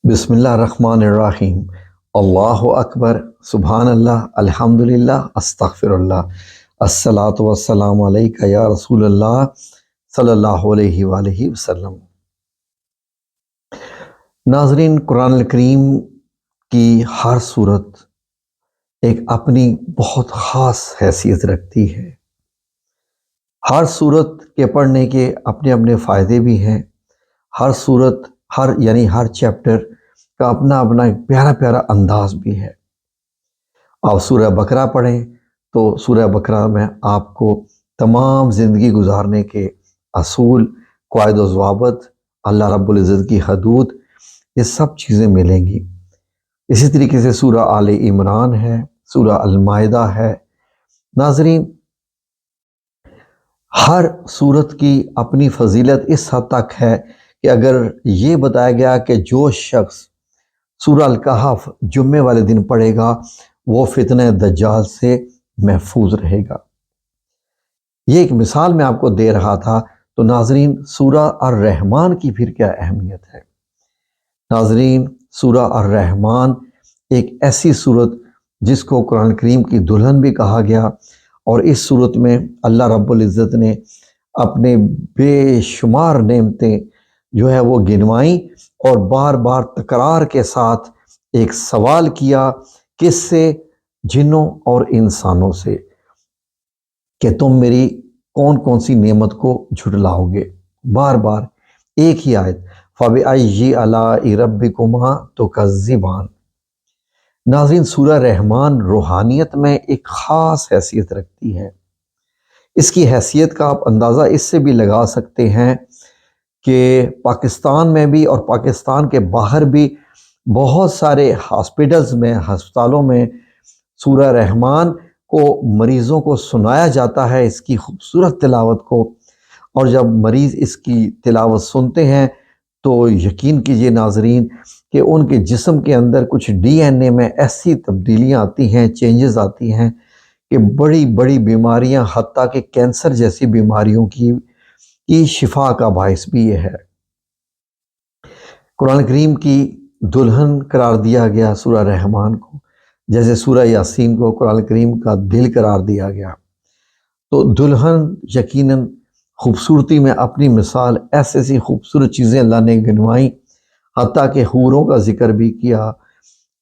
بسم اللہ الرحمن الرحیم۔ اللہ اکبر، سبحان اللہ، الحمدللہ، استغفر اللہ، الصلاۃ والسلام علیک یا رسول اللہ صلی اللہ علیہ وآلہ وسلم۔ ناظرین، قرآن الکریم کی ہر صورت ایک اپنی بہت خاص حیثیت رکھتی ہے۔ ہر صورت کے پڑھنے کے اپنے اپنے فائدے بھی ہیں۔ ہر صورت ہر چیپٹر کا اپنا اپنا ایک پیارا پیارا انداز بھی ہے۔ آپ سورہ بقرہ پڑھیں تو سورہ بقرہ میں آپ کو تمام زندگی گزارنے کے اصول، قواعد و ضوابط، اللہ رب العزت کی حدود، یہ سب چیزیں ملیں گی۔ اسی طریقے سے سورہ آل عمران ہے، سورہ المائدہ ہے۔ ناظرین، ہر صورت کی اپنی فضیلت اس حد تک ہے کہ اگر یہ بتایا گیا کہ جو شخص سورہ الکہف جمعے والے دن پڑھے گا وہ فتنہ دجال سے محفوظ رہے گا۔ یہ ایک مثال میں آپ کو دے رہا تھا۔ تو ناظرین، سورہ الرحمن کی پھر کیا اہمیت ہے؟ ناظرین، سورہ الرحمن ایک ایسی صورت جس کو قرآن کریم کی دلہن بھی کہا گیا، اور اس صورت میں اللہ رب العزت نے اپنے بے شمار نعمتیں جو ہے وہ گنوائیں، اور بار بار تکرار کے ساتھ ایک سوال کیا، کس سے؟ جنوں اور انسانوں سے، کہ تم میری کون کون سی نعمت کو جھٹلاؤ گے۔ بار بار ایک ہی آیت، فَبِأَيِّ آلَاءِ رَبِّكُمَا تُكَذِّبَانِ۔ ناظرین، سورہ رحمان روحانیت میں ایک خاص حیثیت رکھتی ہے۔ اس کی حیثیت کا آپ اندازہ اس سے بھی لگا سکتے ہیں کہ پاکستان میں بھی اور پاکستان کے باہر بھی بہت سارے ہاسپٹلز میں، ہسپتالوں میں سورہ رحمان کو مریضوں کو سنایا جاتا ہے، اس کی خوبصورت تلاوت کو، اور جب مریض اس کی تلاوت سنتے ہیں تو یقین کیجئے ناظرین کہ ان کے جسم کے اندر کچھ ڈی این اے میں ایسی تبدیلیاں آتی ہیں، چینجز آتی ہیں کہ بڑی بڑی بیماریاں، حتیٰ کہ کینسر جیسی بیماریوں کی شفا کا باعث بھی یہ ہے۔ قرآن کریم کی دلہن قرار دیا گیا سورہ رحمان کو، جیسے سورہ یاسین کو قرآن کریم کا دل قرار دیا گیا۔ تو دلہن یقیناً خوبصورتی میں اپنی مثال، ایسی خوبصورت چیزیں اللہ نے گنوائیں، حتیٰ کہ حوروں کا ذکر بھی کیا،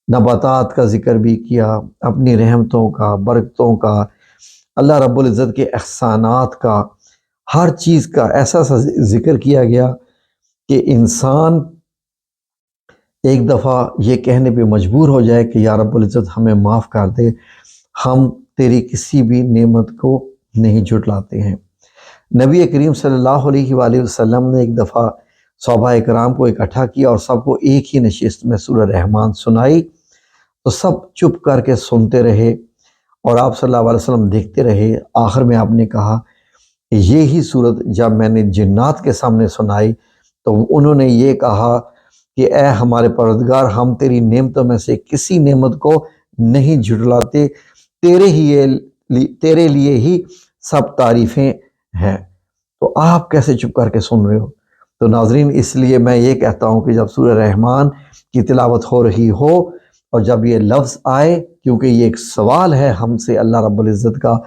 نباتات کا ذکر بھی کیا، اپنی رحمتوں کا، برکتوں کا، اللہ رب العزت کے احسانات کا، ہر چیز کا ایسا ذکر کیا گیا کہ انسان ایک دفعہ یہ کہنے پہ مجبور ہو جائے کہ یا رب العزت ہمیں معاف کر دے، ہم تیری کسی بھی نعمت کو نہیں جھٹلاتے ہیں۔ نبی کریم صلی اللہ علیہ وآلہ وسلم نے ایک دفعہ صحابہ کرام کو اکٹھا کیا اور سب کو ایک ہی نشست میں سورہ رحمان سنائی، تو سب چپ کر کے سنتے رہے اور آپ صلی اللہ علیہ وسلم دیکھتے رہے۔ آخر میں آپ نے کہا کہ یہی صورت جب میں نے جنات کے سامنے سنائی تو انہوں نے یہ کہا کہ اے ہمارے پروردگار، ہم تیری نعمتوں میں سے کسی نعمت کو نہیں جھٹلاتے، تیرے لیے ہی سب تعریفیں ہیں، تو آپ کیسے چپ کر کے سن رہے ہو؟ تو ناظرین، اس لیے میں یہ کہتا ہوں کہ جب سورہ رحمان کی تلاوت ہو رہی ہو اور جب یہ لفظ آئے، کیونکہ یہ ایک سوال ہے ہم سے اللہ رب العزت کا،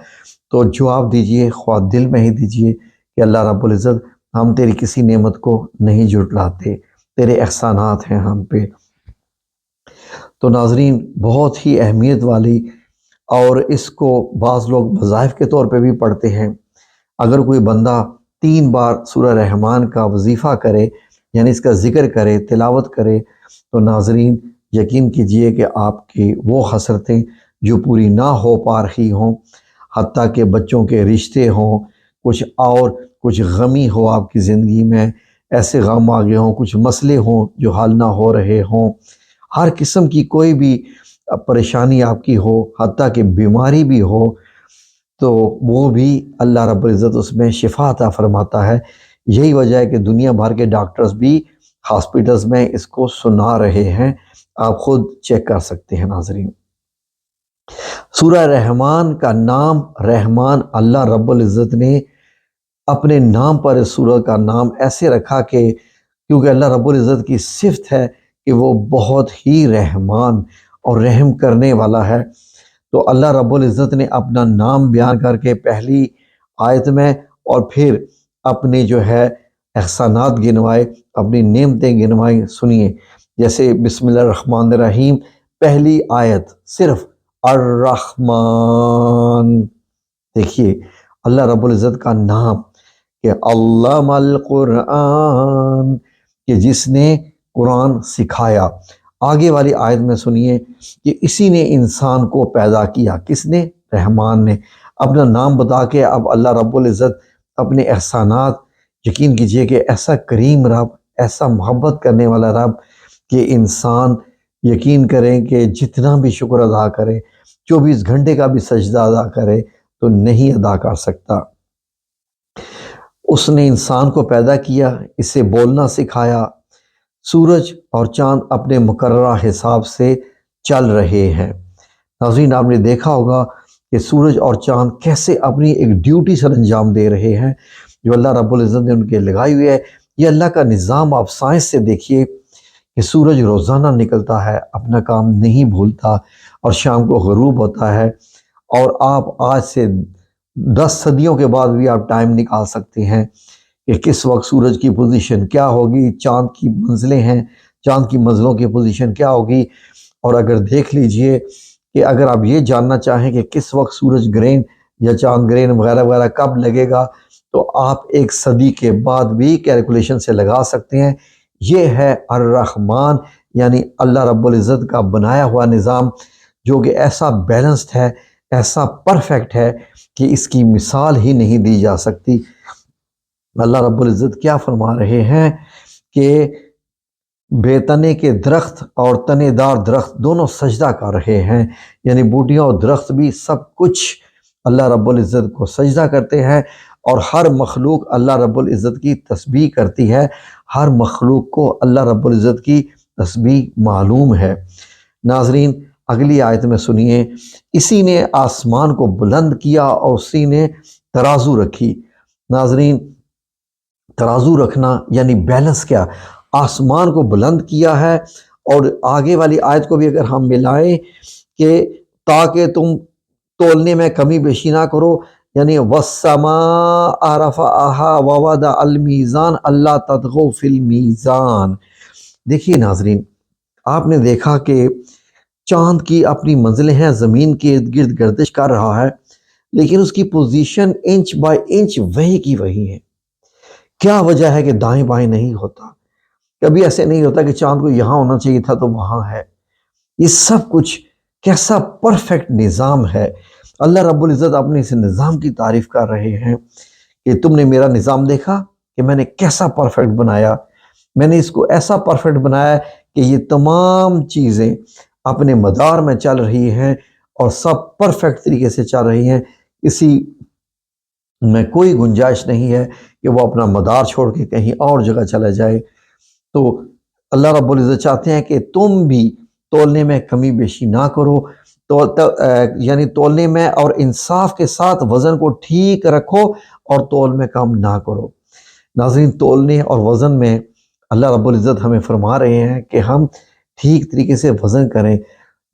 تو جواب دیجئے، خواہ دل میں ہی دیجئے کہ اللہ رب العزت، ہم تیری کسی نعمت کو نہیں جھٹلاتے، تیرے احسانات ہیں ہم پہ۔ تو ناظرین، بہت ہی اہمیت والی، اور اس کو بعض لوگ وظائف کے طور پہ بھی پڑھتے ہیں۔ اگر کوئی بندہ 3 بار سورہ رحمان کا وظیفہ کرے، یعنی اس کا ذکر کرے، تلاوت کرے، تو ناظرین یقین کیجئے کہ آپ کی وہ حسرتیں جو پوری نہ ہو پا رہی ہوں، حتیٰ کہ بچوں کے رشتے ہوں، کچھ غمی ہو آپ کی زندگی میں، ایسے غم آگے ہوں، کچھ مسئلے ہوں جو حل نہ ہو رہے ہوں، ہر قسم کی کوئی بھی پریشانی آپ کی ہو، حتیٰ کہ بیماری بھی ہو، تو وہ بھی اللہ رب العزت اس میں شفا عطا فرماتا ہے۔ یہی وجہ ہے کہ دنیا بھر کے ڈاکٹرز بھی ہاسپٹلز میں اس کو سنا رہے ہیں، آپ خود چیک کر سکتے ہیں ناظرین۔ سورہ رحمان کا نام رحمان، اللہ رب العزت نے اپنے نام پر اس سورہ کا نام ایسے رکھا کہ کیونکہ اللہ رب العزت کی صفت ہے کہ وہ بہت ہی رحمان اور رحم کرنے والا ہے۔ تو اللہ رب العزت نے اپنا نام بیان کر کے پہلی آیت میں، اور پھر اپنے جو ہے احسانات گنوائے، اپنی نعمتیں گنوائیں۔ سنیے، جیسے بسم اللہ الرحمن الرحیم پہلی آیت صرف الرحمن، دیکھیے اللہ رب العزت کا نام کہ علم القرآن، کہ جس نے قرآن سکھایا۔ آگے والی آیت میں سنیے کہ اسی نے انسان کو پیدا کیا، کس نے؟ رحمان نے۔ اپنا نام بتا کے اب اللہ رب العزت اپنے احسانات، یقین کیجئے کہ ایسا کریم رب، ایسا محبت کرنے والا رب کہ انسان یقین کریں کہ جتنا بھی شکر ادا کرے، 24 گھنٹے کا بھی سجدہ ادا کرے تو نہیں ادا کر سکتا۔ اس نے انسان کو پیدا کیا، اسے بولنا سکھایا۔ سورج اور چاند اپنے مقررہ حساب سے چل رہے ہیں۔ ناظرین، آپ نے دیکھا ہوگا کہ سورج اور چاند کیسے اپنی ایک ڈیوٹی سر انجام دے رہے ہیں جو اللہ رب العزت نے ان کے لگائی ہوئی ہے۔ یہ اللہ کا نظام آپ سائنس سے دیکھیے کہ سورج روزانہ نکلتا ہے، اپنا کام نہیں بھولتا، اور شام کو غروب ہوتا ہے، اور آپ آج سے 10 صدیوں کے بعد بھی آپ ٹائم نکال سکتے ہیں کہ کس وقت سورج کی پوزیشن کیا ہوگی، چاند کی منزلیں ہیں، چاند کی منزلوں کی پوزیشن کیا ہوگی۔ اور اگر دیکھ لیجئے کہ اگر آپ یہ جاننا چاہیں کہ کس وقت سورج گرہن یا چاند گرہن وغیرہ وغیرہ کب لگے گا، تو آپ 1 صدی کے بعد بھی کیلکولیشن سے لگا سکتے ہیں۔ یہ ہے الرحمن، یعنی اللہ رب العزت کا بنایا ہوا نظام، جو کہ ایسا بیلنسڈ ہے، ایسا پرفیکٹ ہے کہ اس کی مثال ہی نہیں دی جا سکتی۔ اللہ رب العزت کیا فرما رہے ہیں کہ بے تنے کے درخت اور تنے دار درخت دونوں سجدہ کر رہے ہیں، یعنی بوٹیاں اور درخت بھی سب کچھ اللہ رب العزت کو سجدہ کرتے ہیں، اور ہر مخلوق اللہ رب العزت کی تسبیح کرتی ہے۔ ہر مخلوق کو اللہ رب العزت کی تسبیح معلوم ہے۔ ناظرین، اگلی آیت میں سنیے، اسی نے آسمان کو بلند کیا اور اسی نے ترازو رکھی۔ ناظرین، ترازو رکھنا یعنی بیلنس کیا؟ آسمان کو بلند کیا ہے، اور آگے والی آیت کو بھی اگر ہم ملائیں کہ تاکہ تم تولنے میں کمی بیشی نہ کرو، یعنی وَالسَّمَاءَ رَفَعَهَا وَوَضَعَ الْمِيزَانَ أَلَّا تَطْغَوْا فِي الْمِيزَانِ۔ دیکھیے ناظرین، آپ نے دیکھا کہ چاند کی اپنی منزلیں ہیں، زمین کے ارد گرد گردش کر رہا ہے، لیکن اس کی پوزیشن انچ بائی انچ وہی کی وہی ہے۔ کیا وجہ ہے کہ دائیں بائیں نہیں ہوتا؟ کبھی ایسے نہیں ہوتا کہ چاند کو یہاں ہونا چاہیے تھا تو وہاں ہے۔ یہ سب کچھ کیسا پرفیکٹ نظام ہے۔ اللہ رب العزت اپنے اس نظام کی تعریف کر رہے ہیں کہ تم نے میرا نظام دیکھا کہ میں نے کیسا پرفیکٹ بنایا۔ میں نے اس کو ایسا پرفیکٹ بنایا کہ یہ تمام چیزیں اپنے مدار میں چل رہی ہیں اور سب پرفیکٹ طریقے سے چل رہی ہیں۔ اسی میں کوئی گنجائش نہیں ہے کہ وہ اپنا مدار چھوڑ کے کہیں اور جگہ چلا جائے۔ تو اللہ رب العزت چاہتے ہیں کہ تم بھی تولنے میں کمی بیشی نہ کرو، یعنی تولنے میں اور انصاف کے ساتھ وزن کو ٹھیک رکھو اور تول میں کم نہ کرو۔ ناظرین، تولنے اور وزن میں اللہ رب العزت ہمیں فرما رہے ہیں کہ ہم ٹھیک طریقے سے وزن کریں۔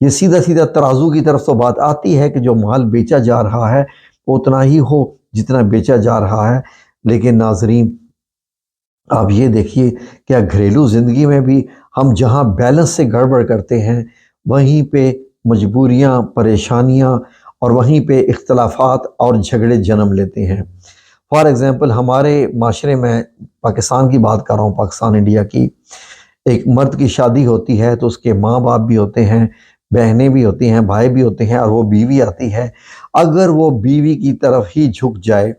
یہ سیدھا سیدھا ترازو کی طرف تو بات آتی ہے کہ جو مال بیچا جا رہا ہے وہ اتنا ہی ہو جتنا بیچا جا رہا ہے، لیکن ناظرین آپ یہ دیکھیے کہ گھریلو زندگی میں بھی ہم جہاں بیلنس سے گڑبڑ کرتے ہیں، وہیں پہ مجبوریاں، پریشانیاں اور وہیں پہ اختلافات اور جھگڑے جنم لیتے ہیں۔ فار ایگزامپل، ہمارے معاشرے میں پاکستان کی بات کر رہا ہوں، پاکستان انڈیا کی، ایک مرد کی شادی ہوتی ہے تو اس کے ماں باپ بھی ہوتے ہیں، بہنیں بھی ہوتی ہیں، بھائی بھی ہوتے ہیں، اور وہ بیوی آتی ہے۔ اگر وہ بیوی کی طرف ہی جھک جائے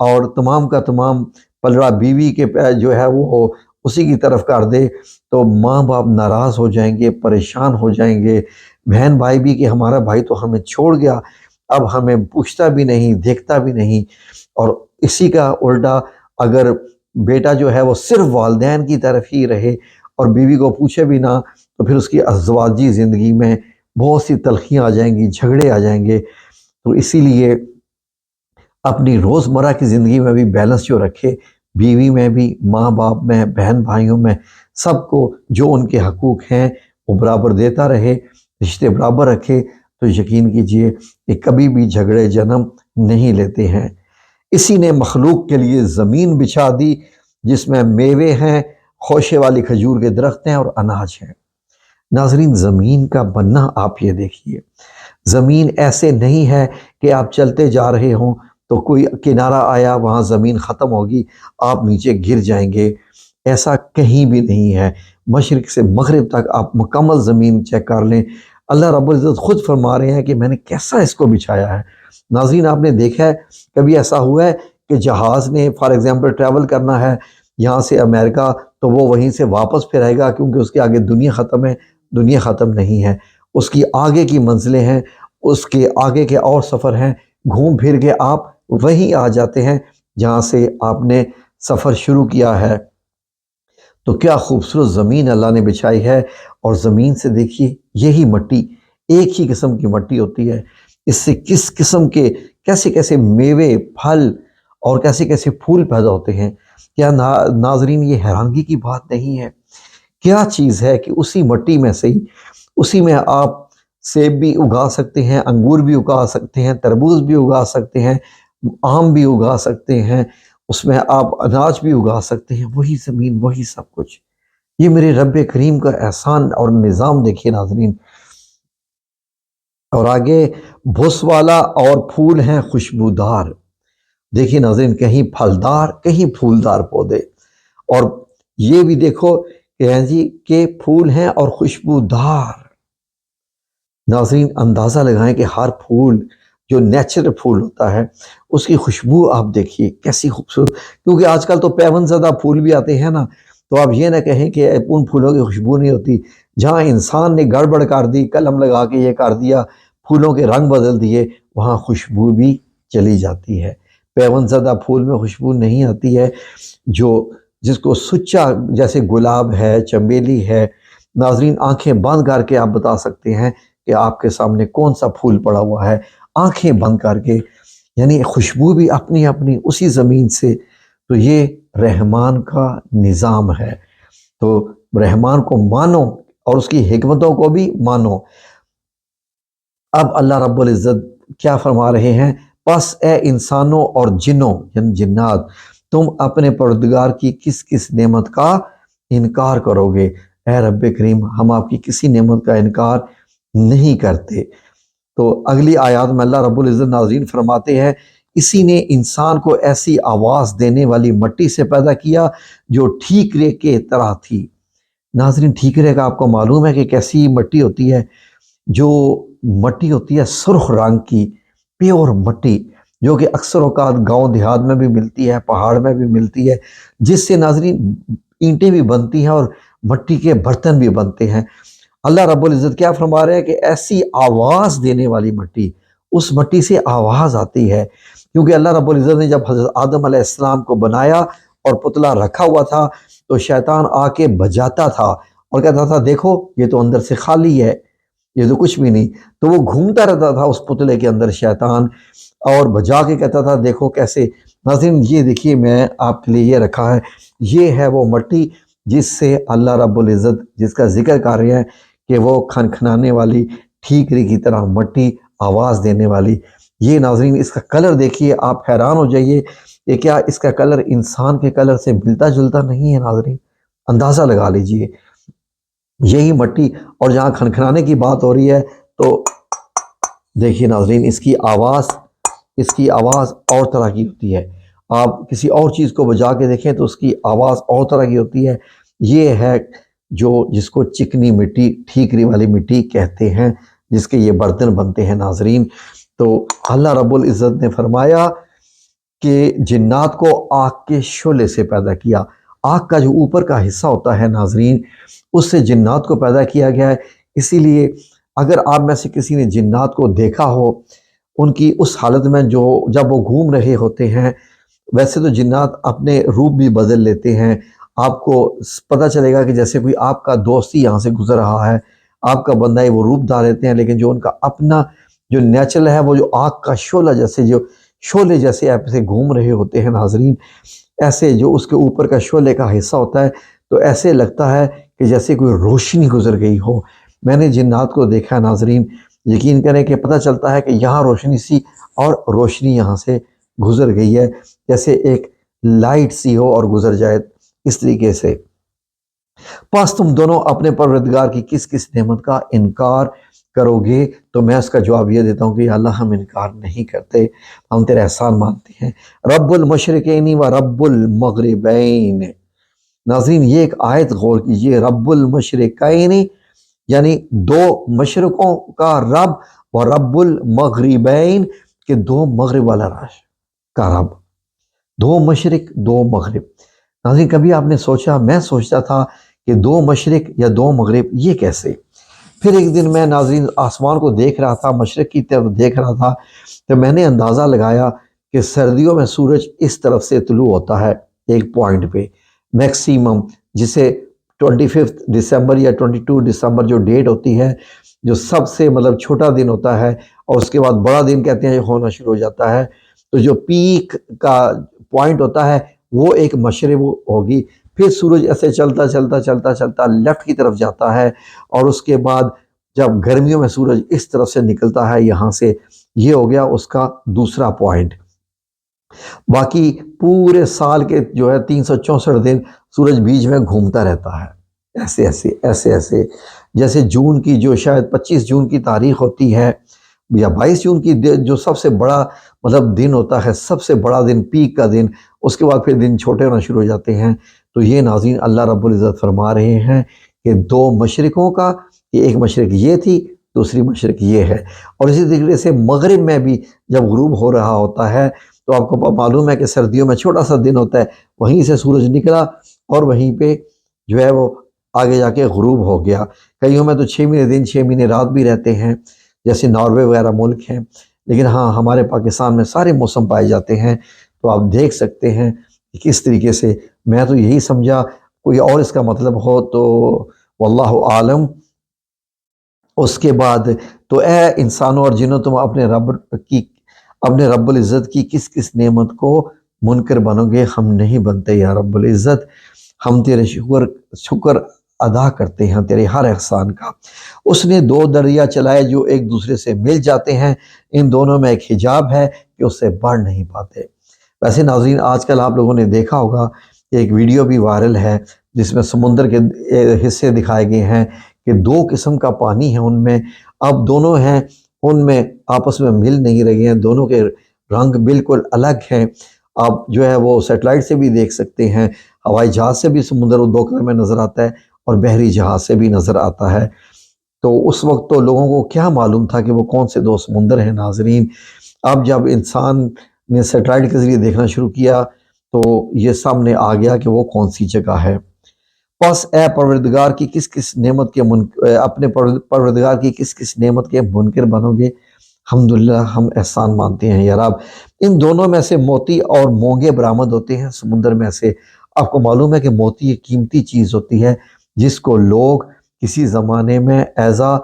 اور تمام کا تمام پلڑا بیوی کے جو ہے وہ اسی کی طرف کر دے تو ماں باپ ناراض ہو جائیں گے، پریشان ہو جائیں گے، بہن بھائی بھی کہ ہمارا بھائی تو ہمیں چھوڑ گیا، اب ہمیں پوچھتا بھی نہیں، دیکھتا بھی نہیں۔ اور اسی کا الٹا اگر بیٹا جو ہے وہ صرف والدین کی طرف ہی رہے اور بیوی کو پوچھے بھی نہ، تو پھر اس کی ازدواجی زندگی میں بہت سی تلخیاں آ جائیں گی، جھگڑے آ جائیں گے۔ تو اسی لیے اپنی روزمرہ کی زندگی میں بھی بیلنس جو رکھے، بیوی میں بھی، ماں باپ میں، بہن بھائیوں میں، سب کو جو ان کے حقوق ہیں وہ برابر دیتا رہے، رشتے برابر رکھے، تو یقین کیجئے کہ کبھی بھی جھگڑے جنم نہیں لیتے ہیں۔ اسی نے مخلوق کے لیے زمین بچھا دی جس میں میوے ہیں، خوشے والی کھجور کے درخت ہیں اور اناج ہیں۔ ناظرین، زمین کا بننا آپ یہ دیکھیے، زمین ایسے نہیں ہے کہ آپ چلتے جا رہے ہوں تو کوئی کنارہ آیا وہاں زمین ختم ہوگی، آپ نیچے گر جائیں گے، ایسا کہیں بھی نہیں ہے۔ مشرق سے مغرب تک آپ مکمل زمین چیک کر لیں، اللہ رب العزت خود فرما رہے ہیں کہ میں نے کیسا اس کو بچھایا ہے۔ ناظرین، آپ نے دیکھا ہے کبھی ایسا ہوا ہے کہ جہاز نے فار ایگزامپل ٹریول کرنا ہے یہاں سے امریکہ، تو وہ وہیں سے واپس پھر آئے گا کیونکہ اس کے آگے دنیا ختم ہے؟ دنیا ختم نہیں ہے، اس کی آگے کی منزلیں ہیں، اس کے آگے کے اور سفر ہیں، گھوم پھر کے آپ وہیں آ جاتے ہیں جہاں سے آپ نے سفر شروع کیا ہے۔ تو کیا خوبصورت زمین اللہ نے بچھائی ہے، اور زمین سے دیکھیے یہی مٹی ایک ہی قسم کی مٹی ہوتی ہے، اس سے کس قسم کے کیسے کیسے میوے، پھل اور کیسے کیسے پھول پیدا ہوتے ہیں۔ کیا ناظرین یہ حیرانگی کی بات نہیں ہے؟ کیا چیز ہے کہ اسی مٹی میں سے ہی، اسی میں آپ سیب بھی اگا سکتے ہیں، انگور بھی اگا سکتے ہیں، تربوز بھی اگا سکتے ہیں، آم بھی اگا سکتے ہیں، اس میں آپ اناج بھی اگا سکتے ہیں، وہی زمین، وہی سب کچھ۔ یہ میرے رب کریم کا احسان اور نظام دیکھیے ناظرین۔ اور آگے بھس والا اور پھول ہیں خوشبودار۔ دیکھیے ناظرین، کہیں پھلدار کہیں پھولدار پودے، اور یہ بھی دیکھو کہ جی کہ پھول ہیں اور خوشبودار۔ ناظرین اندازہ لگائیں کہ ہر پھول جو نیچرل پھول ہوتا ہے اس کی خوشبو آپ دیکھیے کیسی خوبصورت، کیونکہ آج کل تو پیون زدہ پھول بھی آتے ہیں نا، تو آپ یہ نہ کہیں کہ ان پھولوں کی خوشبو نہیں ہوتی۔ جہاں انسان نے گڑبڑ کر دی، قلم لگا کے یہ کر دیا، پھولوں کے رنگ بدل دیے، وہاں خوشبو بھی چلی جاتی ہے۔ پیون زدہ پھول میں خوشبو نہیں آتی ہے، جس کو سچا جیسے گلاب ہے، چنبیلی ہے۔ ناظرین آنکھیں بند کر کے آپ بتا سکتے ہیں کہ آپ کے سامنے کون سا پھول پڑا ہوا ہے، آنکھیں بند کر کے، یعنی خوشبو بھی اپنی اپنی اسی زمین سے۔ تو یہ رحمان کا نظام ہے، تو رحمان کو مانو اور اس کی حکمتوں کو بھی مانو۔ اب اللہ رب العزت کیا فرما رہے ہیں؟ پس اے انسانوں اور جنوں یعنی جنات، تم اپنے پروردگار کی کس کس نعمت کا انکار کرو گے؟ اے رب کریم، ہم آپ کی کسی نعمت کا انکار نہیں کرتے۔ تو اگلی آیات میں اللہ رب العزت ناظرین فرماتے ہیں، اسی نے انسان کو ایسی آواز دینے والی مٹی سے پیدا کیا جو ٹھیکرے کے طرح تھی۔ ناظرین ٹھیکرے کا آپ کو معلوم ہے کہ کیسی مٹی ہوتی ہے؟ جو مٹی ہوتی ہے سرخ رنگ کی پیور مٹی، جو کہ اکثر اوقات گاؤں دیہات میں بھی ملتی ہے، پہاڑ میں بھی ملتی ہے، جس سے ناظرین اینٹیں بھی بنتی ہیں اور مٹی کے برتن بھی بنتے ہیں۔ اللہ رب العزت کیا فرما رہے ہیں کہ ایسی آواز دینے والی مٹی، اس مٹی سے آواز آتی ہے، کیونکہ اللہ رب العزت نے جب حضرت آدم علیہ السلام کو بنایا اور پتلا رکھا ہوا تھا تو شیطان آ کے بجاتا تھا اور کہتا تھا دیکھو یہ تو اندر سے خالی ہے، یہ تو کچھ بھی نہیں۔ تو وہ گھومتا رہتا تھا اس پتلے کے اندر شیطان، اور بجا کے کہتا تھا دیکھو کیسے۔ ناظرین یہ دیکھیے میں آپ کے لیے یہ رکھا ہے، یہ ہے وہ مٹی جس سے اللہ رب العزت جس کا ذکر کر رہے ہیں کہ وہ کھنکھنانے والی ٹھیکری کی طرح مٹی، آواز دینے والی۔ یہ ناظرین اس کا کلر دیکھیے، آپ حیران ہو جائیے کہ کیا اس کا کلر انسان کے کلر سے ملتا جلتا نہیں ہے؟ ناظرین اندازہ لگا لیجئے، یہی مٹی، اور جہاں کھنکھنانے کی بات ہو رہی ہے تو دیکھیے ناظرین اس کی آواز اور طرح کی ہوتی ہے۔ آپ کسی اور چیز کو بجا کے دیکھیں تو اس کی آواز اور طرح کی ہوتی ہے۔ یہ ہے جس کو چکنی مٹی، ٹھیکری والی مٹی کہتے ہیں، جس کے یہ برتن بنتے ہیں ناظرین۔ تو اللہ رب العزت نے فرمایا کہ جنات کو آگ کے شعلے سے پیدا کیا۔ آگ کا جو اوپر کا حصہ ہوتا ہے ناظرین، اس سے جنات کو پیدا کیا گیا ہے۔ اسی لیے اگر آپ میں سے کسی نے جنات کو دیکھا ہو ان کی اس حالت میں جب وہ گھوم رہے ہوتے ہیں، ویسے تو جنات اپنے روپ بھی بدل لیتے ہیں، آپ کو پتہ چلے گا کہ جیسے کوئی آپ کا دوست ہی یہاں سے گزر رہا ہے، آپ کا بندہ ہے وہ روپ دار لیتے ہیں، لیکن جو ان کا اپنا جو نیچرل ہے وہ جو آگ کا شعلہ جیسے جو شعلے جیسے ایسے گھوم رہے ہوتے ہیں ناظرین، ایسے جو اس کے اوپر کا شعلے کا حصہ ہوتا ہے تو ایسے لگتا ہے کہ جیسے کوئی روشنی گزر گئی ہو۔ میں نے جنات کو دیکھا ہے ناظرین، یقین کریں کہ پتہ چلتا ہے کہ یہاں روشنی سی اور روشنی یہاں سے گزر گئی ہے، جیسے ایک لائٹ سی ہو اور گزر جائے، اس طریقے سے۔ پس تم دونوں اپنے پروردگار کی کس کس نعمت کا انکار کرو گے؟ تو میں اس کا جواب یہ دیتا ہوں کہ یا اللہ ہم انکار نہیں کرتے، ہم تیرے احسان مانتے ہیں۔ رب المشرقین و رب المغربین۔ ناظرین یہ ایک آیت غور کیجئے، رب المشرقین یعنی دو مشرقوں کا رب، اور رب المغربین کہ دو مغرب والا راش کا رب، دو مشرق دو مغرب۔ ناظرین کبھی آپ نے سوچا، میں سوچتا تھا کہ دو مشرق یا دو مغرب یہ کیسے؟ پھر ایک دن میں ناظرین آسمان کو دیکھ رہا تھا، مشرق کی طرف دیکھ رہا تھا، تو میں نے اندازہ لگایا کہ سردیوں میں سورج اس طرف سے طلوع ہوتا ہے ایک پوائنٹ پہ میکسیمم، جسے 25 دسمبر یا 22 دسمبر جو ڈیٹ ہوتی ہے، جو سب سے مطلب چھوٹا دن ہوتا ہے، اور اس کے بعد بڑا دن کہتے ہیں ہونا شروع ہو جاتا ہے، تو جو پیک کا پوائنٹ ہوتا ہے وہ ایک مشرق ہوگی۔ پھر سورج ایسے چلتا چلتا چلتا چلتا لیفٹ کی طرف جاتا ہے، اور اس کے بعد جب گرمیوں میں سورج اس طرف سے نکلتا ہے یہاں سے، یہ ہو گیا اس کا دوسرا پوائنٹ۔ باقی پورے سال کے جو ہے 364 دن سورج بیچ میں گھومتا رہتا ہے، ایسے ایسے ایسے ایسے، جیسے جون کی جو شاید 25 جون کی تاریخ ہوتی ہے یا 22 جون کی جو سب سے بڑا مطلب دن ہوتا ہے، سب سے بڑا دن، پیک کا دن، اس کے بعد پھر دن چھوٹے ہونا شروع ہو جاتے ہیں۔ تو یہ ناظرین اللہ رب العزت فرما رہے ہیں کہ دو مشرقوں کا، کہ ایک مشرق یہ تھی، دوسری مشرق یہ ہے۔ اور اسی طریقے سے مغرب میں بھی جب غروب ہو رہا ہوتا ہے تو آپ کو معلوم ہے کہ سردیوں میں چھوٹا سا دن ہوتا ہے، وہیں سے سورج نکلا اور وہیں پہ جو ہے وہ آگے جا کے غروب ہو گیا۔ کئیوں میں تو 6 مہینے دن 6 مہینے رات بھی رہتے ہیں، جیسے ناروے وغیرہ ملک ہیں، لیکن ہاں ہمارے پاکستان میں سارے موسم پائے جاتے ہیں۔ تو آپ دیکھ سکتے ہیں کہ کس طریقے سے، میں تو یہی سمجھا، کوئی اور اس کا مطلب ہو تو واللہ عالم۔ اس کے بعد تو اے انسانوں اور جنوں، تم اپنے رب العزت کی کس کس نعمت کو منکر بنو گے؟ ہم نہیں بنتے یا رب العزت، ہم تیرے شکر ادا کرتے ہیں تیرے ہر احسان کا۔ اس نے دو دریا چلائے جو ایک دوسرے سے مل جاتے ہیں، ان دونوں میں ایک حجاب ہے کہ اس سے بڑھ نہیں پاتے۔ ویسے ناظرین آج کل آپ لوگوں نے دیکھا ہوگا کہ ایک ویڈیو بھی وائرل ہے جس میں سمندر کے حصے دکھائے گئے ہیں کہ دو قسم کا پانی ہے ان میں، اب دونوں ہیں ان میں آپس میں مل نہیں رہے ہیں، دونوں کے رنگ بالکل الگ ہیں۔ آپ جو ہے وہ سیٹلائٹ سے بھی دیکھ سکتے ہیں، ہوائی جہاز سے بھی سمندر دو کلر میں نظر آتا ہے، اور بحری جہاز سے بھی نظر آتا ہے۔ تو اس وقت تو لوگوں کو کیا معلوم تھا کہ وہ کون سے دو سمندر ہیں ناظرین۔ اب جب انسان نے سیٹلائٹ کے ذریعے دیکھنا شروع کیا تو یہ سامنے آ گیا کہ وہ کون سی جگہ ہے۔ پس اے پروردگار کی کس کس نعمت کے اپنے پروردگار کی کس کس نعمت کے منکر بنو گے؟ الحمدللہ ہم احسان مانتے ہیں یا رب۔ ان دونوں میں سے موتی اور مونگے برآمد ہوتے ہیں سمندر میں سے۔ آپ کو معلوم ہے کہ موتی ایک قیمتی چیز ہوتی ہے جس کو لوگ کسی زمانے میں ایزا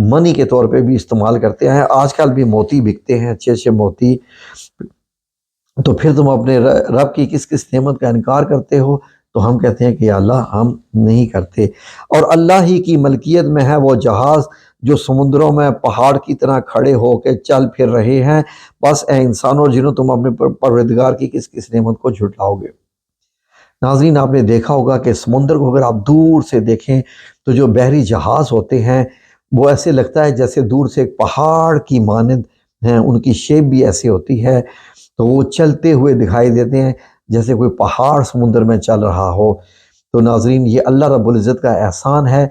منی کے طور پہ بھی استعمال کرتے ہیں۔ آج کل بھی موتی بکتے ہیں، اچھے اچھے موتی۔ تو پھر تم اپنے رب کی کس کس نعمت کا انکار کرتے ہو؟ تو ہم کہتے ہیں کہ یا اللہ ہم نہیں کرتے۔ اور اللہ ہی کی ملکیت میں ہے وہ جہاز جو سمندروں میں پہاڑ کی طرح کھڑے ہو کے چل پھر رہے ہیں۔ بس اے انسانوں اور جنوں، تم اپنے پروردگار کی کس کس نعمت کو جھٹلاؤ گے؟ ناظرین آپ نے دیکھا ہوگا کہ سمندر کو اگر آپ دور سے دیکھیں تو جو بحری جہاز ہوتے ہیں وہ ایسے لگتا ہے جیسے دور سے ایک پہاڑ کی مانند ہیں، ان کی شیپ بھی ایسی ہوتی ہے، تو وہ چلتے ہوئے دکھائی دیتے ہیں جیسے کوئی پہاڑ سمندر میں چل رہا ہو۔ تو ناظرین یہ اللہ رب العزت کا احسان ہے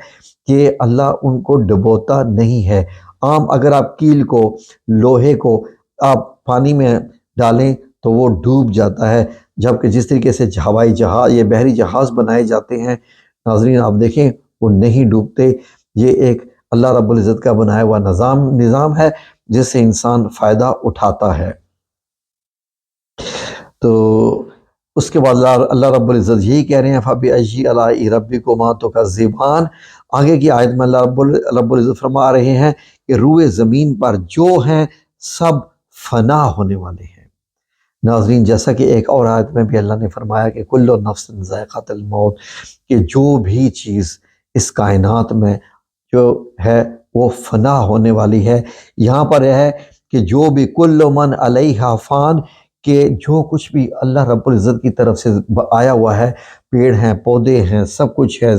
کہ اللہ ان کو ڈبوتا نہیں ہے۔ عام اگر آپ کیل کو، لوہے کو آپ پانی میں ڈالیں تو وہ ڈوب جاتا ہے، جبکہ جس طریقے سے ہوائی جہاز، یہ بحری جہاز بنائے جاتے ہیں ناظرین آپ دیکھیں وہ نہیں ڈوبتے۔ یہ ایک اللہ رب العزت کا بنایا ہوا نظام ہے جس سے انسان فائدہ اٹھاتا ہے۔ تو اس کے بعد اللہ رب العزت یہی کہہ رہے ہیں فَبِأَيِّ آلَاءِ رَبِّكُمَا تُكَذِّبَانِ۔ آگے کی آیت میں اللہ رب العزت فرما رہے ہیں کہ روئے زمین پر جو ہیں سب فنا ہونے والے ہیں، ناظرین جیسا کہ ایک اور آیت میں بھی اللہ نے فرمایا کہ کل نفس ذائقۃ الموت، کہ جو بھی چیز اس کائنات میں جو ہے وہ فنا ہونے والی ہے۔ یہاں پر یہ ہے کہ جو بھی کل من علیہا فان، کہ جو کچھ بھی اللہ رب العزت کی طرف سے آیا ہوا ہے، پیڑ ہیں، پودے ہیں، سب کچھ ہے،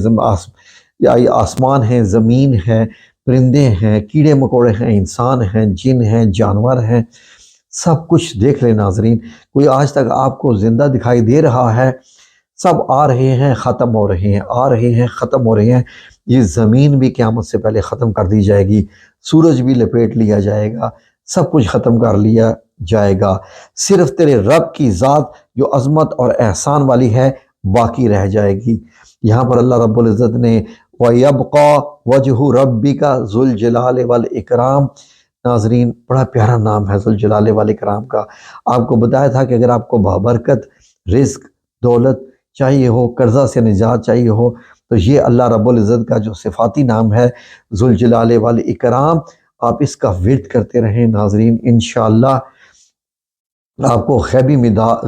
آسمان ہیں، زمین ہے، پرندے ہیں، کیڑے مکوڑے ہیں، انسان ہیں، جن ہیں، جانور ہیں، سب کچھ دیکھ لیں ناظرین۔ کوئی آج تک آپ کو زندہ دکھائی دے رہا ہے؟ سب آ رہے ہیں، ختم ہو رہے ہیں، آ رہے ہیں، ختم ہو رہے ہیں۔ یہ زمین بھی قیامت سے پہلے ختم کر دی جائے گی، سورج بھی لپیٹ لیا جائے گا، سب کچھ ختم کر لیا جائے گا، صرف تیرے رب کی ذات جو عظمت اور احسان والی ہے باقی رہ جائے گی۔ یہاں پر اللہ رب العزت نے وَيَبْقَى وَجْهُ رَبِّكَ ذُو الْجَلَالِ وَالْإِكْرَامِ، ناظرین بڑا پیارا نام ہے ذو الجلال والاکرام کا۔ آپ کو بتایا تھا کہ اگر آپ کو بابرکت رزق، دولت چاہیے ہو، قرضہ سے نجات چاہیے ہو، تو یہ اللہ رب العزت کا جو صفاتی نام ہے ذو الجلال والاکرام، آپ اس کا ورد کرتے رہیں ناظرین۔ انشاءاللہ آپ کو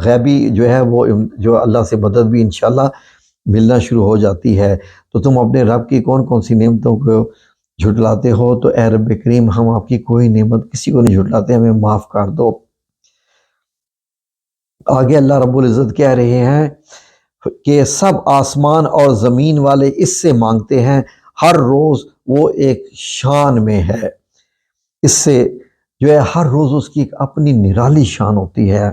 غیبی جو ہے وہ جو اللہ سے مدد بھی انشاءاللہ ملنا شروع ہو جاتی ہے۔ تو تم اپنے رب کی کون کون سی نعمتوں کو جھٹلاتے ہو؟ تو اے رب کریم، ہم آپ کی کوئی نعمت کسی کو نہیں جھٹلاتے، ہمیں معاف کر دو۔ آگے اللہ رب العزت کہہ رہے ہیں کہ سب آسمان اور زمین والے اس سے مانگتے ہیں، ہر روز وہ ایک شان میں ہے، اس سے جو ہے ہر روز اس کی ایک اپنی نرالی شان ہوتی ہے۔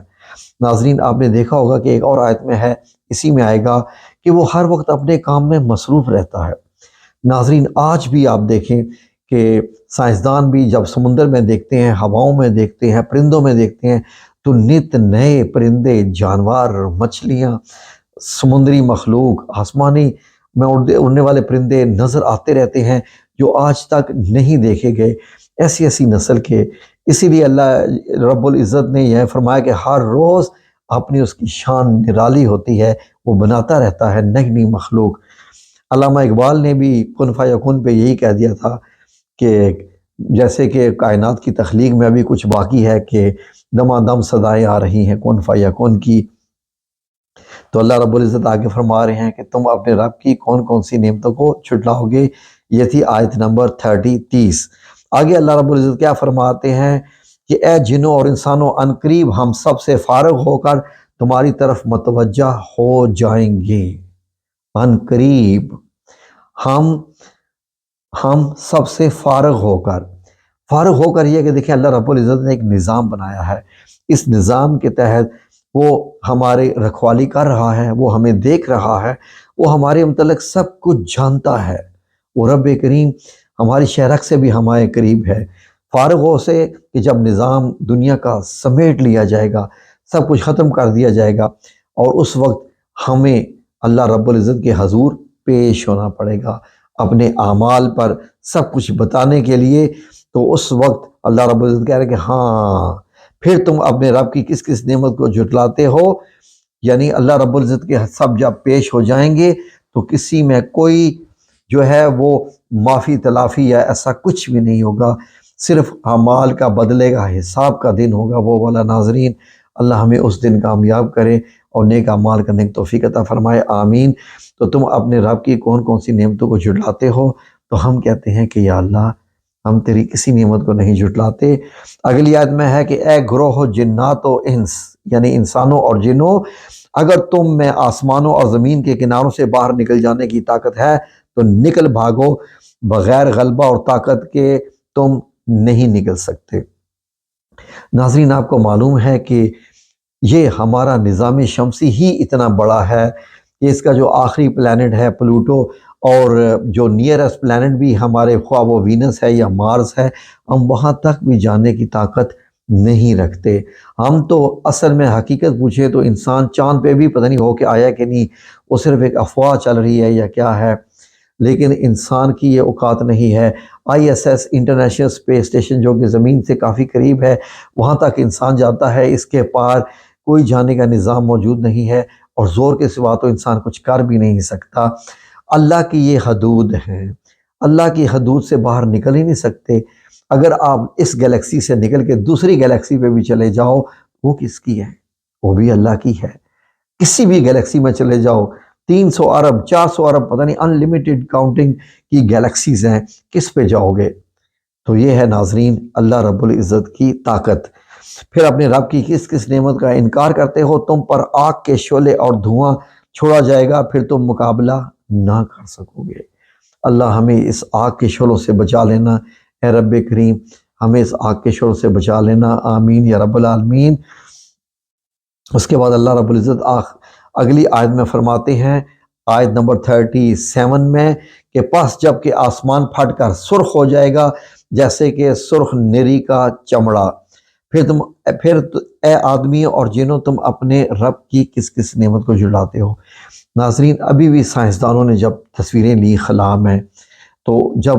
ناظرین آپ نے دیکھا ہوگا کہ ایک اور آیت میں ہے، اسی میں آئے گا کہ وہ ہر وقت اپنے کام میں مصروف رہتا ہے۔ ناظرین آج بھی آپ دیکھیں کہ سائنسدان بھی جب سمندر میں دیکھتے ہیں، ہواؤں میں دیکھتے ہیں، پرندوں میں دیکھتے ہیں، تو نت نئے پرندے، جانور، مچھلیاں، سمندری مخلوق، آسمانی میں اڑنے والے پرندے نظر آتے رہتے ہیں جو آج تک نہیں دیکھے گئے، ایسی ایسی نسل کے۔ اسی لیے اللہ رب العزت نے یہ فرمایا کہ ہر روز اپنی اس کی شان نرالی ہوتی ہے، وہ بناتا رہتا ہے نئی نئی مخلوق۔ علامہ اقبال نے بھی کن فیکون پہ یہی کہہ دیا تھا کہ جیسے کہ کائنات کی تخلیق میں ابھی کچھ باقی ہے کہ دمادم صدائیں آ رہی ہیں کن فیکون کی، تو اللہ رب العزت آگے فرما رہے ہیں کہ تم اپنے رب کی کون کون سی نعمتوں کو چھٹلاؤ گے۔ یہ تھی آیت نمبر 30۔ آگے اللہ رب العزت کیا فرماتے ہیں کہ اے جنوں اور انسانوں، ان قریب ہم سب سے فارغ ہو کر تمہاری طرف متوجہ ہو جائیں گے۔ ان قریب ہم سب سے فارغ ہو کر یہ کہ دیکھیں اللہ رب العزت نے ایک نظام بنایا ہے، اس نظام کے تحت وہ ہمارے رکھوالی کر رہا ہے، وہ ہمیں دیکھ رہا ہے، وہ ہمارے متعلق سب کچھ جانتا ہے۔ وہ رب کریم ہماری شہرک سے بھی ہمارے قریب ہے۔ فارغ ہو سے کہ جب نظام دنیا کا سمیٹ لیا جائے گا، سب کچھ ختم کر دیا جائے گا، اور اس وقت ہمیں اللہ رب العزت کے حضور پیش ہونا پڑے گا اپنے اعمال پر سب کچھ بتانے کے لیے۔ تو اس وقت اللہ رب العزت کہہ رہے ہیں کہ ہاں پھر تم اپنے رب کی کس کس نعمت کو جھٹلاتے ہو، یعنی اللہ رب العزت کے سب جب پیش ہو جائیں گے تو کسی میں کوئی جو ہے وہ معافی تلافی یا ایسا کچھ بھی نہیں ہوگا، صرف اعمال کا بدلے گا، حساب کا دن ہوگا وہ والا۔ ناظرین اللہ ہمیں اس دن کامیاب کرے اور نیک اعمال کرنے کی توفیق عطا فرمائے، آمین۔ تو تم اپنے رب کی کون کون سی نعمتوں کو جھٹلاتے ہو؟ تو ہم کہتے ہیں کہ یا اللہ ہم تیری کسی نعمت کو نہیں جھٹلاتے۔ اگلی آیت میں ہے کہ اے گروہ جنات و انس، یعنی انسانوں اور جنوں، اگر تم میں آسمانوں اور زمین کے کناروں سے باہر نکل جانے کی طاقت ہے تو نکل بھاگو، بغیر غلبہ اور طاقت کے تم نہیں نکل سکتے۔ ناظرین آپ کو معلوم ہے کہ یہ ہمارا نظام شمسی ہی اتنا بڑا ہے کہ اس کا جو آخری پلانٹ ہے پلوٹو، اور جو نیئرسٹ پلانٹ بھی ہمارے خواہ وہ وینس ہے یا مارس ہے، ہم وہاں تک بھی جانے کی طاقت نہیں رکھتے۔ ہم تو اصل میں حقیقت پوچھے تو انسان چاند پہ بھی پتہ نہیں ہو کے آیا کہ نہیں، وہ صرف ایک افواہ چل رہی ہے یا کیا ہے، لیکن انسان کی یہ اوقات نہیں ہے۔ ISS انٹرنیشنل اسپیس اسٹیشن جو کہ زمین سے کافی قریب ہے، وہاں تک انسان جاتا ہے، اس کے پار کوئی جانے کا نظام موجود نہیں ہے، اور زور کے سوا تو انسان کچھ کر بھی نہیں سکتا۔ اللہ کی یہ حدود ہیں، اللہ کی حدود سے باہر نکل ہی نہیں سکتے۔ اگر آپ اس گلیکسی سے نکل کے دوسری گلیکسی پہ بھی چلے جاؤ، وہ کس کی ہے؟ وہ بھی اللہ کی ہے۔ کسی بھی گیلیکسی میں چلے جاؤ، 300 ارب 400 ارب پتہ نہیں انلمیٹڈ کاؤنٹنگ کی گیلیکسیز ہیں، کس پہ جاؤ گے؟ تو یہ ہے ناظرین اللہ رب العزت کی طاقت۔ پھر اپنے رب کی کس کس نعمت کا انکار کرتے ہو؟ تم پر آگ کے شعلے اور دھواں چھوڑا جائے گا، پھر تم مقابلہ نہ کر سکو گے۔ اللہ ہمیں اس آگ کے شعلوں سے بچا لینا، اے رب کریم ہمیں اس آگ کے شعلوں سے بچا لینا، آمین یا رب العالمین۔ اس کے بعد اللہ رب العزت اگلی آیت میں فرماتے ہیں، آیت نمبر 37 میں، کہ پس جب کہ آسمان پھٹ کر سرخ ہو جائے گا جیسے کہ سرخ نری کا چمڑا، پھر اے آدمی اور جنوں تم اپنے رب کی کس کس نعمت کو جھٹلاتے ہو۔ ناظرین ابھی بھی سائنسدانوں نے جب تصویریں لی خلا میں، تو جب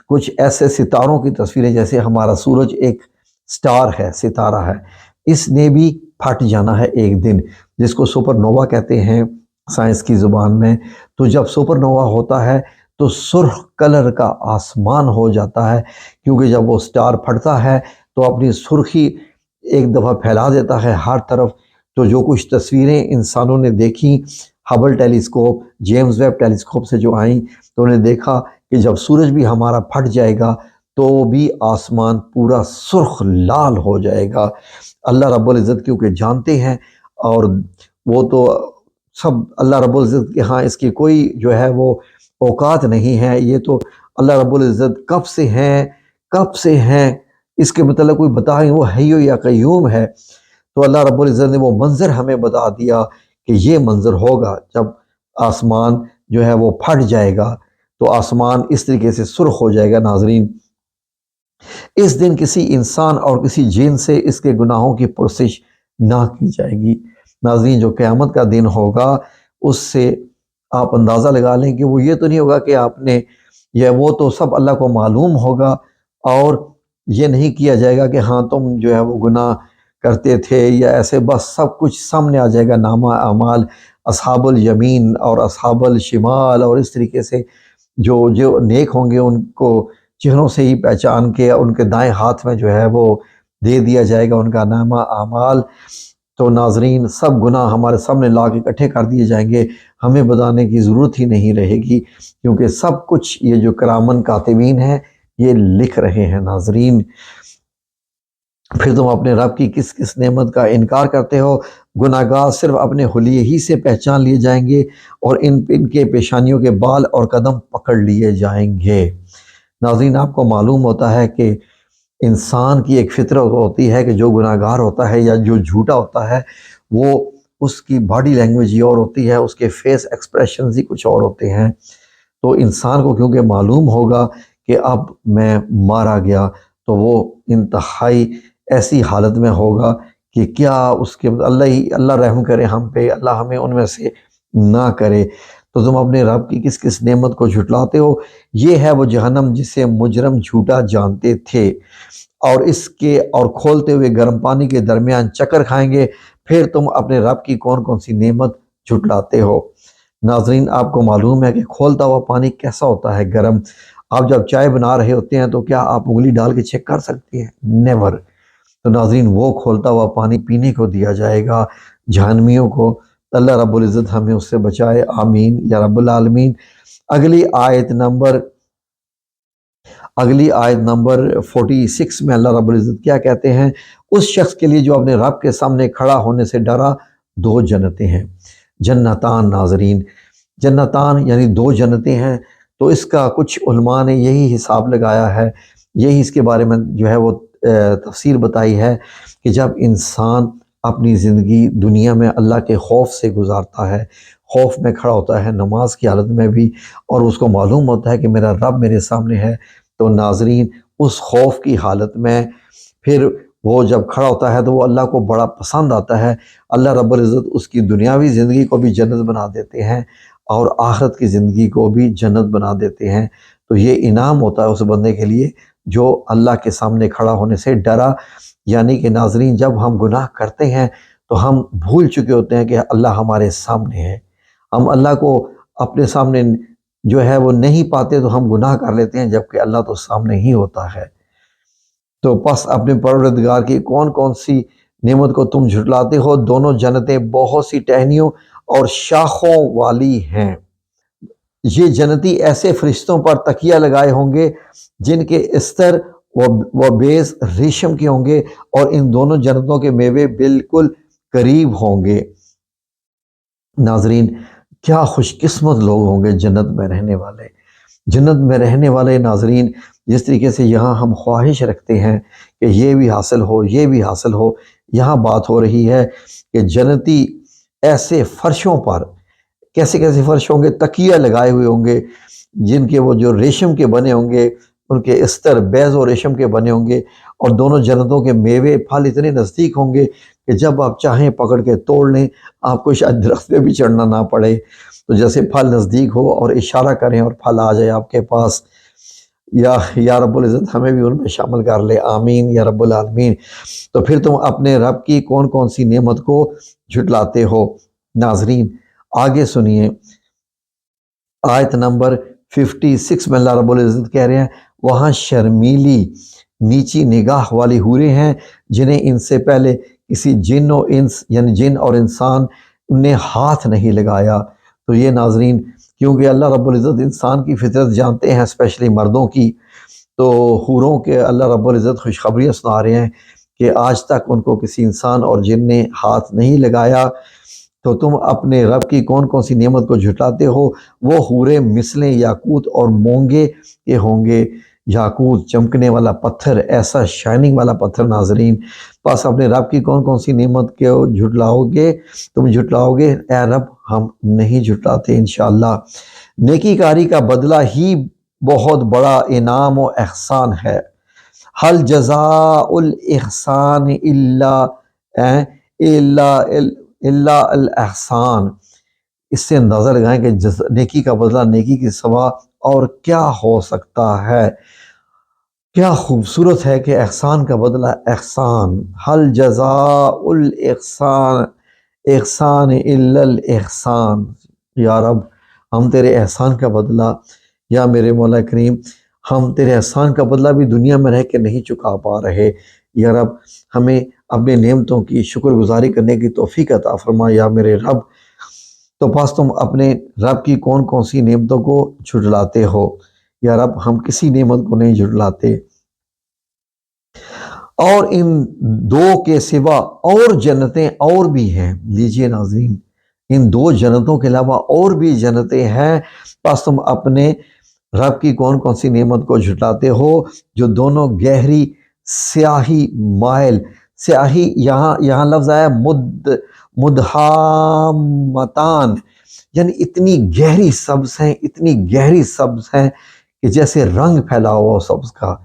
کچھ ایسے ستاروں کی تصویریں، جیسے ہمارا سورج ایک سٹار ہے، ستارہ ہے، اس نے بھی پھٹ جانا ہے ایک دن، جس کو سپر نووا کہتے ہیں سائنس کی زبان میں۔ تو جب سپر نووا ہوتا ہے تو سرخ کلر کا آسمان ہو جاتا ہے، کیونکہ جب وہ سٹار پھٹتا ہے تو اپنی سرخی ایک دفعہ پھیلا دیتا ہے ہر طرف۔ تو جو کچھ تصویریں انسانوں نے دیکھیں Hubble telescope, James Webb telescope سے جو آئیں، تو انہیں دیکھا کہ جب سورج بھی ہمارا پھٹ جائے گا تو بھی آسمان پورا سرخ لال ہو جائے گا۔ اللہ رب العزت کیونکہ جانتے ہیں، اور وہ تو سب اللہ رب العزت کے ہاں اس کی کوئی جو ہے وہ اوقات نہیں ہے، یہ تو اللہ رب العزت کب سے ہیں اس کے متعلق کوئی بتائیں، وہ حی یا قیوم ہے۔ تو اللہ رب العزت نے وہ منظر ہمیں بتا دیا کہ یہ منظر ہوگا جب آسمان جو ہے وہ پھٹ جائے گا، تو آسمان اس طریقے سے سرخ ہو جائے گا۔ ناظرین اس دن کسی انسان اور کسی جن سے اس کے گناہوں کی پرسش نہ کی جائے گی۔ ناظرین جو قیامت کا دن ہوگا اس سے آپ اندازہ لگا لیں کہ وہ یہ تو نہیں ہوگا کہ آپ نے وہ تو سب اللہ کو معلوم ہوگا، اور یہ نہیں کیا جائے گا کہ ہاں تم جو ہے وہ گناہ کرتے تھے یا ایسے، بس سب کچھ سامنے آ جائے گا، نامہ اعمال اصحاب الیمین اور اصحاب الشمال، اور اس طریقے سے جو نیک ہوں گے ان کو چہروں سے ہی پہچان کے ان کے دائیں ہاتھ میں جو ہے وہ دے دیا جائے گا ان کا نامہ اعمال۔ تو ناظرین سب گناہ ہمارے سامنے لا کے اکٹھے کر دیے جائیں گے، ہمیں بتانے کی ضرورت ہی نہیں رہے گی، کیونکہ سب کچھ یہ جو کرامن کاتبین ہیں یہ لکھ رہے ہیں۔ ناظرین پھر تم اپنے رب کی کس کس نعمت کا انکار کرتے ہو؟ گناہ گار صرف اپنے حلیے ہی سے پہچان لیے جائیں گے، اور ان کے پیشانیوں کے بال اور قدم پکڑ لیے جائیں گے۔ ناظرین آپ کو معلوم ہوتا ہے کہ انسان کی ایک فطرت ہوتی ہے کہ جو گناہ گار ہوتا ہے یا جو جھوٹا ہوتا ہے، وہ اس کی باڈی لینگویج ہی اور ہوتی ہے، اس کے فیس ایکسپریشنز ہی کچھ اور ہوتے ہیں۔ تو انسان کو کیونکہ معلوم ہوگا کہ اب میں مارا گیا، تو وہ انتہائی ایسی حالت میں ہوگا کہ کیا اس کے اللہ رحم کرے ہم پہ، اللہ ہمیں ان میں سے نہ کرے۔ تو تم اپنے رب کی کس کس نعمت کو جھٹلاتے ہو؟ یہ ہے وہ جہنم جسے مجرم جھوٹا جانتے تھے، اور کھولتے ہوئے گرم پانی کے درمیان چکر کھائیں گے، پھر تم اپنے رب کی کون کون سی نعمت جھٹلاتے ہو۔ ناظرین آپ کو معلوم ہے کہ کھولتا ہوا پانی کیسا ہوتا ہے؟ گرم۔ آپ جب چائے بنا رہے ہوتے ہیں تو کیا آپ انگلی ڈال کے چیک کر سکتے ہیں؟ نیور۔ تو ناظرین وہ کھولتا ہوا پانی پینے کو دیا جائے گا جہنمیوں کو۔ اللہ رب العزت ہمیں اس سے بچائے، آمین یا رب العالمین۔ اگلی آیت نمبر 46 میں اللہ رب العزت کیا کہتے ہیں؟ اس شخص کے لیے جو اپنے رب کے سامنے کھڑا ہونے سے ڈرا، 2 جنتیں ہیں۔ جنتان ناظرین، جنتان یعنی 2 جنتیں ہیں۔ تو اس کا کچھ علماء نے یہی حساب لگایا ہے، یہی اس کے بارے میں جو ہے وہ تفسیر بتائی ہے کہ جب انسان اپنی زندگی دنیا میں اللہ کے خوف سے گزارتا ہے، خوف میں کھڑا ہوتا ہے نماز کی حالت میں بھی، اور اس کو معلوم ہوتا ہے کہ میرا رب میرے سامنے ہے، تو ناظرین اس خوف کی حالت میں پھر وہ جب کھڑا ہوتا ہے تو وہ اللہ کو بڑا پسند آتا ہے۔ اللہ رب العزت اس کی دنیاوی زندگی کو بھی جنت بنا دیتے ہیں، اور آخرت کی زندگی کو بھی جنت بنا دیتے ہیں۔ تو یہ انعام ہوتا ہے اس بندے کے لیے جو اللہ کے سامنے کھڑا ہونے سے ڈرا۔ یعنی کہ ناظرین جب ہم گناہ کرتے ہیں تو ہم بھول چکے ہوتے ہیں کہ اللہ ہمارے سامنے ہے، ہم اللہ کو اپنے سامنے جو ہے وہ نہیں پاتے تو ہم گناہ کر لیتے ہیں، جبکہ اللہ تو سامنے ہی ہوتا ہے۔ تو پس اپنے پروردگار کی کون کون سی نعمت کو تم جھٹلاتے ہو۔ دونوں جنتیں بہت سی ٹہنیوں اور شاخوں والی ہیں۔ یہ جنتی ایسے فرشتوں پر تکیہ لگائے ہوں گے جن کے استر و بیز ریشم کے ہوں گے، اور ان دونوں جنتوں کے میوے بالکل قریب ہوں گے۔ ناظرین، کیا خوش قسمت لوگ ہوں گے جنت میں رہنے والے۔ جنت میں رہنے والے ناظرین، جس طریقے سے یہاں ہم خواہش رکھتے ہیں کہ یہ بھی حاصل ہو، یہ بھی حاصل ہو، یہاں بات ہو رہی ہے کہ جنتی ایسے فرشوں پر، کیسے کیسے فرش ہوں گے، تکیہ لگائے ہوئے ہوں گے جن کے وہ جو ریشم کے بنے ہوں گے، ان کے استر بیض و ریشم کے بنے ہوں گے، اور دونوں جنتوں کے میوے پھل اتنے نزدیک ہوں گے کہ جب آپ چاہیں پکڑ کے توڑ لیں، آپ کو شاید درخت پہ بھی چڑھنا نہ پڑے۔ تو جیسے پھل نزدیک ہو اور اشارہ کریں اور پھل آ جائے آپ کے پاس، یا رب العزت ہمیں بھی ان میں شامل کر لے، آمین یا رب العالمین۔ تو پھر تم اپنے رب کی کون کون سی نعمت کو جھٹلاتے ہو۔ ناظرین آگے سنیے، آیت نمبر 56 میں اللہ رب العزت کہہ رہے ہیں، وہاں شرمیلی نیچی نگاہ والی حوریں ہیں جنہیں ان سے پہلے کسی جن و انس یعنی جن اور انسان نے ہاتھ نہیں لگایا۔ تو یہ ناظرین، کیونکہ اللہ رب العزت انسان کی فطرت جانتے ہیں، اسپیشلی مردوں کی، تو حوروں کے اللہ رب العزت خوشخبریاں سنا رہے ہیں کہ آج تک ان کو کسی انسان اور جن نے ہاتھ نہیں لگایا۔ تو تم اپنے رب کی کون کون سی نعمت کو جھٹلاتے ہو۔ وہ حوریں مثلیں یاقوت اور مونگے کے ہوں گے۔ یاقوت چمکنے والا پتھر، ایسا شائننگ والا پتھر ناظرین۔ بس اپنے رب کی کون کون سی نعمت کو جھٹلاؤ گے، تم جھٹلاؤ گے، اے رب ہم نہیں جھٹلاتے انشاءاللہ۔ نیکی کاری کا بدلہ ہی بہت بڑا انعام و احسان ہے۔ حل جزاء الاحسان الا الاحسان۔ اس سے اندازہ لگائیں کہ نیکی کا بدلہ نیکی کے سوا اور کیا ہو سکتا ہے۔ کیا خوبصورت ہے کہ احسان کا بدلہ احسان۔ حل جزاء الاحسان احسان الا الاحسان۔ یا رب ہم تیرے احسان کا بدلہ، یا میرے مولا کریم ہم تیرے احسان کا بدلہ بھی دنیا میں رہ کے نہیں چکا پا رہے۔ یا رب ہمیں اپنے نعمتوں کی شکر گزاری کرنے کی توفیق عطا فرما یا میرے رب۔ تو پس تم اپنے رب کی کون کون سی نعمتوں کو جھٹلاتے ہو۔ یا رب ہم کسی نعمت کو نہیں جھٹلاتے۔ اور ان دو کے سوا اور جنتیں اور بھی ہیں۔ لیجئے ناظرین، ان دو جنتوں کے علاوہ اور بھی جنتیں ہیں، پس تم اپنے رب کی کون کون سی نعمت کو جھٹلاتے ہو، جو دونوں گہری سیاہی مائل، سیاہی یہاں لفظ آیا مدہامتان، یعنی اتنی گہری سبز ہیں، اتنی گہری سبز ہیں کہ جیسے رنگ پھیلا ہوا ہو سبز کا۔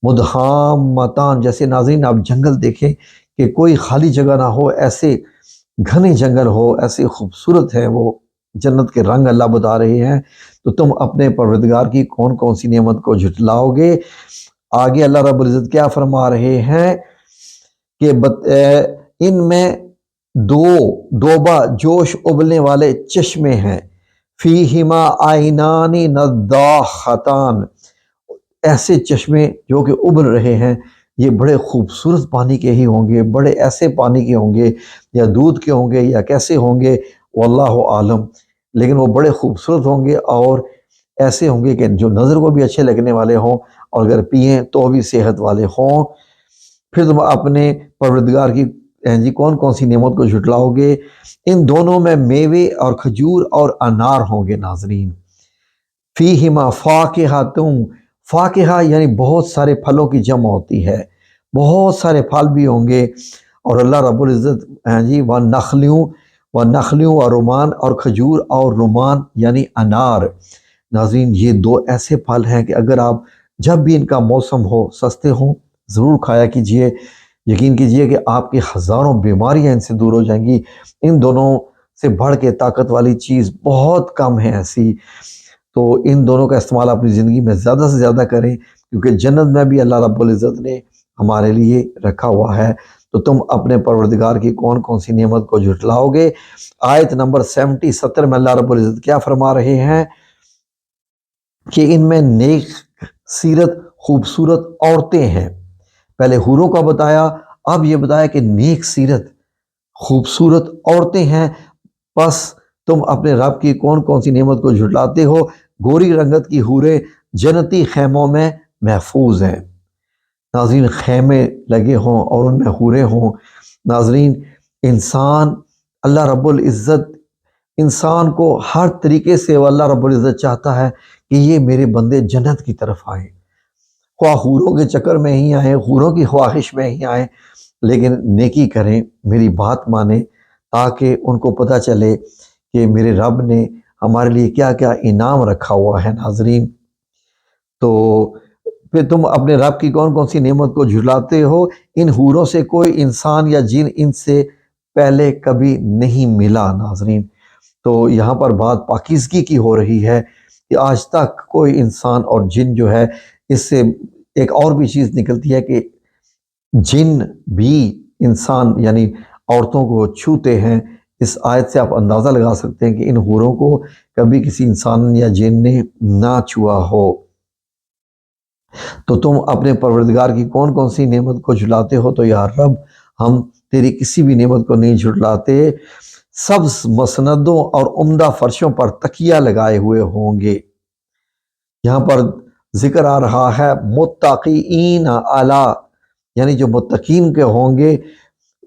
مدہامتان، جیسے ناظرین آپ جنگل دیکھیں کہ کوئی خالی جگہ نہ ہو، ایسے گھنے جنگل ہو، ایسے خوبصورت ہے وہ جنت کے رنگ اللہ بتا رہے ہیں۔ تو تم اپنے پروردگار کی کون کون سی نعمت کو جھٹلاؤ گے۔ آگے اللہ رب العزت کیا فرما رہے ہیں کہ ان میں دوبا جوش ابلنے والے چشمے ہیں، فیہما عینان نضاختان، ایسے چشمے جو کہ ابل رہے ہیں، یہ بڑے خوبصورت پانی کے ہی ہوں گے، بڑے ایسے پانی کے ہوں گے یا دودھ کے ہوں گے یا کیسے ہوں گے واللہ عالم، لیکن وہ بڑے خوبصورت ہوں گے اور ایسے ہوں گے کہ جو نظر کو بھی اچھے لگنے والے ہوں، اور اگر پئیں تو بھی صحت والے ہوں۔ پھر تم اپنے پروردگار کی کون کون سی نعمت کو جھٹلاؤ گے۔ ان دونوں میں میوے اور کھجور اور انار ہوں گے ناظرین۔ فیہما فاکہۃ، فاکہہ یعنی بہت سارے پھلوں کی جمع ہوتی ہے، بہت سارے پھل بھی ہوں گے۔ اور اللہ رب العزت ونخلیوں و رمان، اور کھجور اور رمان یعنی انار۔ ناظرین یہ دو ایسے پھل ہیں کہ اگر آپ جب بھی ان کا موسم ہو، سستے ہوں، ضرور کھایا کیجئے۔ یقین کیجئے کہ آپ کی ہزاروں بیماریاں ان سے دور ہو جائیں گی۔ ان دونوں سے بڑھ کے طاقت والی چیز بہت کم ہے ایسی۔ تو ان دونوں کا استعمال اپنی زندگی میں زیادہ سے زیادہ کریں، کیونکہ جنت میں بھی اللہ رب العزت نے ہمارے لیے رکھا ہوا ہے۔ تو تم اپنے پروردگار کی کون کون سی نعمت کو جھٹلاؤ گے۔ آیت نمبر 70 میں اللہ رب العزت کیا فرما رہے ہیں کہ ان میں نیک سیرت خوبصورت عورتیں ہیں۔ پہلے حوروں کا بتایا، اب یہ بتایا کہ نیک سیرت خوبصورت عورتیں ہیں، پس تم اپنے رب کی کون کون سی نعمت کو جھٹلاتے ہو؟ گوری رنگت کی حوریں جنتی خیموں میں محفوظ ہیں۔ ناظرین، خیمے لگے ہوں اور ان میں حوریں ہوں۔ ناظرین، انسان، اللہ رب العزت انسان کو ہر طریقے سے اللہ رب العزت چاہتا ہے کہ یہ میرے بندے جنت کی طرف آئیں، خواہ حوروں کے چکر میں ہی آئیں، حوروں کی خواہش میں ہی آئیں، لیکن نیکی کریں، میری بات مانیں، تاکہ ان کو پتہ چلے کہ میرے رب نے ہمارے لیے کیا کیا انعام رکھا ہوا ہے۔ ناظرین، تو پھر تم اپنے رب کی کون کون سی نعمت کو جھلاتے ہو؟ ان حوروں سے کوئی انسان یا جن ان سے پہلے کبھی نہیں ملا۔ ناظرین، تو یہاں پر بات پاکیزگی کی ہو رہی ہے کہ آج تک کوئی انسان اور جن جو ہے، اس سے ایک اور بھی چیز نکلتی ہے کہ جن بھی انسان یعنی عورتوں کو چھوتے ہیں۔ اس آیت سے آپ اندازہ لگا سکتے ہیں کہ ان حوروں کو کبھی کسی انسان یا جن نے نہ چھوا ہو۔ تو تم اپنے پروردگار کی کون کون سی نعمت کو جھلاتے ہو؟ تو یا رب، ہم تیری کسی بھی نعمت کو نہیں جھٹلاتے، سب مسندوں اور عمدہ فرشوں پر تکیہ لگائے ہوئے ہوں گے۔ یہاں پر ذکر آ رہا ہے متقین اعلی، یعنی جو متقین کے ہوں گے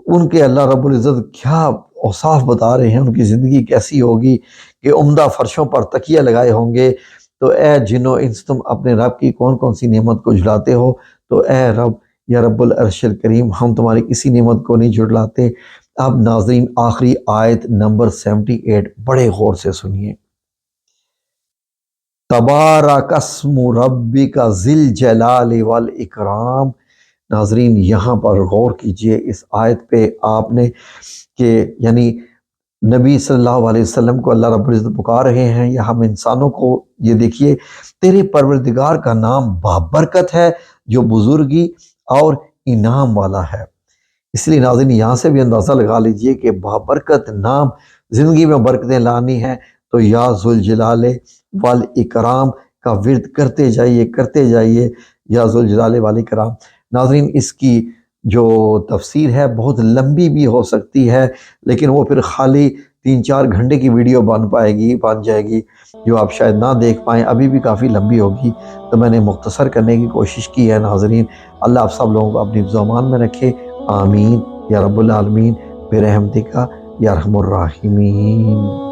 ان کے اللہ رب العزت کیا اوصاف بتا رہے ہیں، ان کی زندگی کیسی ہوگی کہ عمدہ فرشوں پر تکیہ لگائے ہوں گے۔ تو اے جنو انس، تم اپنے رب کی کون کون سی نعمت کو جھلاتے ہو؟ تو اے رب، یا رب العرش الکریم، ہم تمہاری کسی نعمت کو نہیں جھٹلاتے۔ اب ناظرین، آخری آیت نمبر 78 بڑے غور سے سنیے۔ تبارک اسم ربک ذی الجلال والاکرام۔ ناظرین، یہاں پر غور کیجئے اس آیت پہ آپ نے کہ یعنی نبی صلی اللہ علیہ وسلم کو اللہ رب العزت پکار رہے ہیں، یا ہم انسانوں کو یہ دیکھیے، تیرے پروردگار کا نام بابرکت ہے جو بزرگی اور انعام والا ہے۔ اس لیے ناظرین، یہاں سے بھی اندازہ لگا لیجئے کہ بابرکت نام زندگی میں برکتیں لانی ہیں تو یا ذوالجلال والاکرام کا ورد کرتے جائیے یا ذوالجلال والاکرام۔ ناظرین، اس کی جو تفسیر ہے بہت لمبی بھی ہو سکتی ہے، لیکن وہ پھر خالی 3-4 گھنٹے کی ویڈیو بن جائے گی جو آپ شاید نہ دیکھ پائیں، ابھی بھی کافی لمبی ہوگی، تو میں نے مختصر کرنے کی کوشش کی ہے۔ ناظرین، اللہ آپ سب لوگوں کو اپنی حفظ و امان میں رکھے، آمین یا رب العالمین، برحمتک یا ارحم الراحمین۔